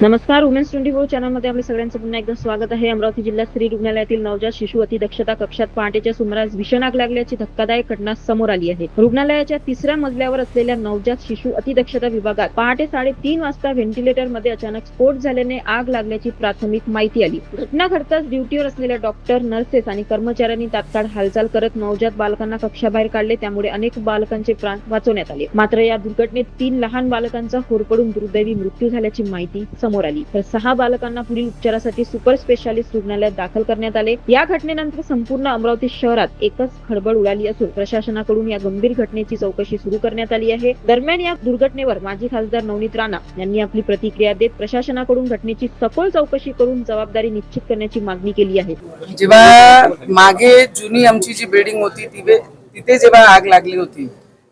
नमस्कार, वुमेन्स 24 चॅनलमध्ये आपल्या सगळ्यांचं पुन्हा एकदा स्वागत आहे. अमरावती जिल्ह्यात स्त्री रुग्णालयातील नवजात शिशु अतिदक्षता कक्षात पहाटेच्या सुमारास भीषण आग लागल्याची धक्कादायक घटना समोर आली आहे. रुग्णालयाच्या 3ऱ्या मजल्यावर असलेल्या नवजात शिशु अतिदक्षता विभागात पहाटे 3:30 वाजता व्हेंटिलेटरमध्ये अचानक स्फोट झाल्याने आग लागल्याची प्राथमिक माहिती आली. घटना घडताच ड्युटीवर असलेल्या डॉक्टर, नर्सेस आणि कर्मचाऱ्यांनी तात्काळ हालचाल करत नवजात बालकांना कक्षाबाहेर काढले. त्यामुळे अनेक बालकांचे प्राण वाचवण्यात आले. मात्र या दुर्घटनेत 3 लहान बालकांचा होरपळून दुर्दैवी मृत्यू झाल्याची माहिती समोर आली. तर 6 बालकांना पुढील उपचारासाठी सुपर स्पेशालिस्ट रुग्णालयात दाखल करण्यात आले. या घटनेनंतर संपूर्ण अमरावती शहरात एकच खळबळ उडाली असून प्रशासनाकडून या गंभीर घटनेची चौकशी सुरू करण्यात आली आहे. दरम्यान या दुर्घटनेवर माजी खासदार नवनीत राणा यांनी आपली प्रतिक्रिया देत प्रशासनाकडून घटनेची सखोल चौकशी करून जबाबदारी निश्चित करण्याची मागणी केली आहे. जेव्हा मागे जुनी आमची जी बिल्डिंग होती तिथे जेव्हा आग लागली होती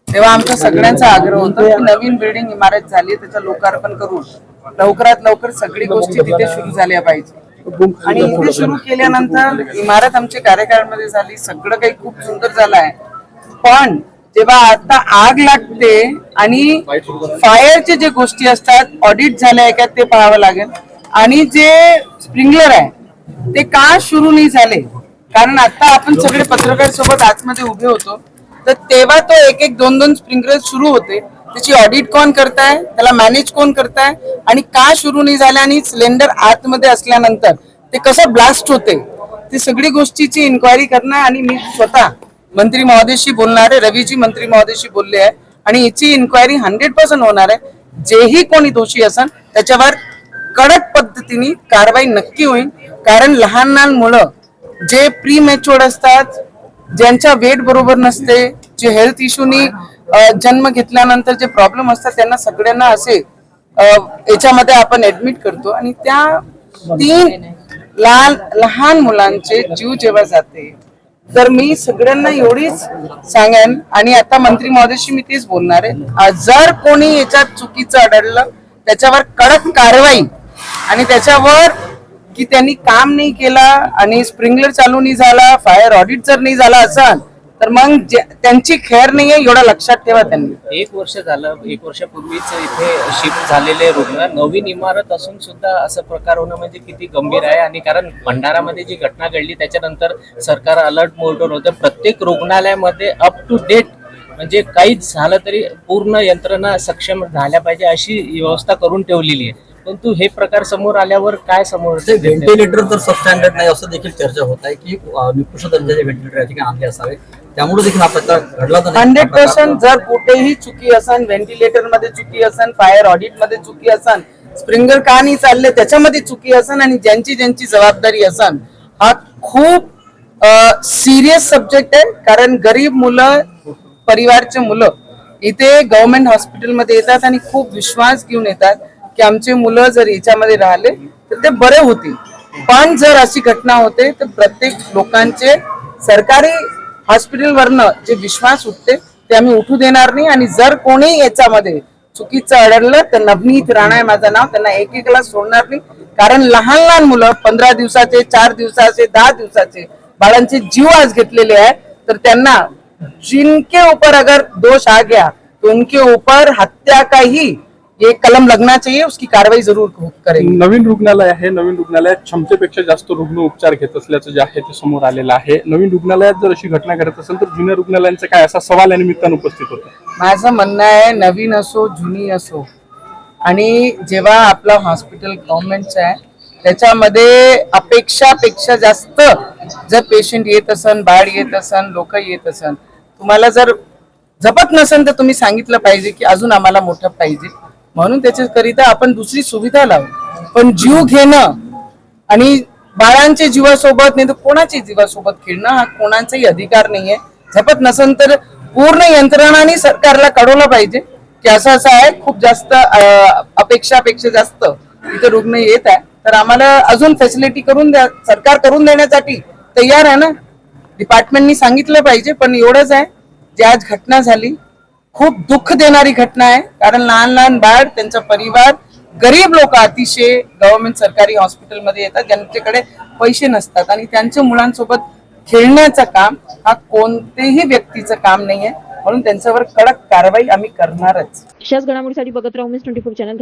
तेव्हा आमचा सगळ्यांचा आग्रह होता की नवीन बिल्डिंग इमारत झाली त्याचं लोकार्पण करून लवकरात लवकर सगळी गोष्टी तिथे सुरू झाल्या पाहिजे. आणि इथे सुरू केल्यानंतर इमारत आमच्या कार्यकाळामध्ये झाली, सगळं काही खूप सुंदर झालं आहे. पण जेव्हा आता आग लागते आणि फायरचे जे गोष्टी असतात ऑडिट झाले आहे का ते पाहावं लागेल. आणि जे स्प्रिंकलर आहे ते का सुरू नाही झाले, कारण आता आपण सगळे पत्रकार सोबत आतमध्ये उभे होतो तर तेव्हा तो एक 2 स्प्रिंकलर सुरू होते. त्याची ऑडिट कोण करताय, त्याला मॅनेज कोण करताय आणि का सुरू नाही झाले आणि सिलेंडर आतमध्ये असल्यानंतर ते कसं ब्लास्ट होते ते सगळी गोष्टीची इन्क्वायरी करणार. आणि मी स्वतः मंत्री महोदयशी बोलणार आहे, रवीजी मंत्री महोदयशी बोलले आहे आणि याची इन्क्वायरी 100% होणार आहे. जेही कोणी दोषी असेल त्याच्यावर कडक पद्धतीने कारवाई नक्की होईल. कारण लहान मुलं जे प्री मॅच्युअर्ड असतात, ज्यांच्या वेट बरोबर नसते, जे हेल्थ इश्यूनी जन्म घेतल्यानंतर जे प्रॉब्लेम असतात त्यांना सगळ्यांना असे याच्यामध्ये आपण ऍडमिट करतो आणि त्या 3 लहान मुलांचे जीव जेव्हा जाते तर मी सगळ्यांना एवढीच सांगेन आणि आता मंत्री महोदयशी मी तेच बोलणार आहे, जर कोणी याच्यात चुकीचं आढळलं त्याच्यावर कडक कारवाई आणि त्याच्यावर की त्यांनी काम नाही केलं आणि स्प्रिंकलर चालू नाही झाला, फायर ऑडिट जर नाही झाला असं तर मग त्यांची खेर नाहीये एवढं लक्षात ठेवा. त्यांनी 1 वर्ष झालं, 1 वर्षापूर्वीच इथे शिफ्ट झालेले रुग्ण, नवीन इमारत असून सुद्धा असं प्रकार होणं म्हणजे किती गंभीर आहे. आणि कारण भंडारामध्ये जी घटना घडली त्याच्यानंतर सरकार अलर्ट मोडवर होतं. प्रत्येक रुग्णालयामध्ये अप टू डेट म्हणजे काहीच झालं तरी पूर्ण यंत्रणा सक्षम झाल्या पाहिजे अशी व्यवस्था करून ठेवलेली आहे. परंतु हे प्रकार समोर आल्यावर काय समोर व्हेंटिलेटर तर सबस्टँडर्ड नाही असं देखील चर्चा होत आहे की निकृष्ट दर्जाचे व्हेंटिलेटर या ठिकाणी आणले असावे, त्यामुळे देखील हा प्रकार घडला तर 100% जर कुठेही चुकी असन, व्हेंटिलेटर मध्ये चुकी असन, फायर ऑडिट मध्ये चुकी असन, स्प्रिंकलर का नाही चालले त्याच्यामध्ये चुकी असन आणि ज्यांची जबाबदारी असन, हा खूप सिरियस सब्जेक्ट आहे. कारण गरीब मुलं, परिवारचे मुलं इथे गव्हर्नमेंट हॉस्पिटलमध्ये येतात आणि खूप विश्वास घेऊन येतात की आमचे मुलं जर याच्यामध्ये राहिले तर ते बरे होतील. पण जर अशी घटना होते तर प्रत्येक लोकांचे सरकारी हॉस्पिटलवरनं जे विश्वास उठते ते आम्ही उठू देणार नाही. आणि जर कोणी याच्यामध्ये चुकीचं अडळलं तर नवनीत राणा आहे माझं नाव, त्यांना एकेकाला सोडणार नाही. कारण लहान मुलं 15 दिवसाचे, 4 दिवसाचे, 10 दिवसाचे बाळांचे जीव आज घेतलेले आहेत तर त्यांना जिनके ऊपर अगर दोष आ गया तो उनके ऊपर हत्या का ही ये कलम लगना चाहिए, उसकी कारवाई जरूर करेंगे. नवीन रुग्णालय आहे, नवीन रुग्णालयात क्षमतेपेक्षा जास्त रुग्ण उपचार घेत असल्याचं जे आहे ते समोर आलेलं आहे. नवीन रुग्णालयात जर अशी घटना घडत असेल तर जुन्या रुग्णालयांचा काय असा सवाल या निमित्तानं उपस्थित होतो. माझं म्हणणं आहे नवीन असो जुनी असो आणि जेव्हा आपलं हॉस्पिटल गव्हर्नमेंटचं आहे त्याच्यामध्ये अपेक्षापेक्षा जास्त जर पेशंट येत असन, बाळ येत असन, लोक येत असन, तुम्हाला जर जपत नसेल तर तुम्ही सांगितलं पाहिजे की अजून आम्हाला मोठं पाहिजे, म्हणून त्याच्याकरिता आपण दुसरी सुविधा लावू. पण जीव घेणं आणि बाळांच्या जीवासोबत नाही तर कोणाच्या जीवासोबत खेळणं हा कोणाचाही अधिकार नाहीये. झपत नसेल तर पूर्ण यंत्रणाने सरकारला कळवलं पाहिजे की असं आहे, खूप जास्त अपेक्षापेक्षा जास्त इथे रुग्ण येत आहे तर आम्हाला अजून फॅसिलिटी करून द्या. सरकार करून देण्यासाठी तयार आहे ना, डिपार्टमेंटनी सांगितलं पाहिजे. पण एवढंच आहे, जी आज घटना झाली खूप दुःख देणारी घटना आहे. कारण लहान बाळ, त्यांचा परिवार, गरीब लोक अतिशय गव्हर्नमेंट सरकारी हॉस्पिटलमध्ये येतात ज्यांच्याकडे पैसे नसतात आणि त्यांच्या मुलांसोबत खेळण्याचं काम हा कोणतेही व्यक्तीचं काम नाहीये. म्हणून त्यांच्यावर कडक कारवाई आम्ही करणारच. अशाच घडामोडीसाठी बघत राहा वुमेन्स 24 चॅनल.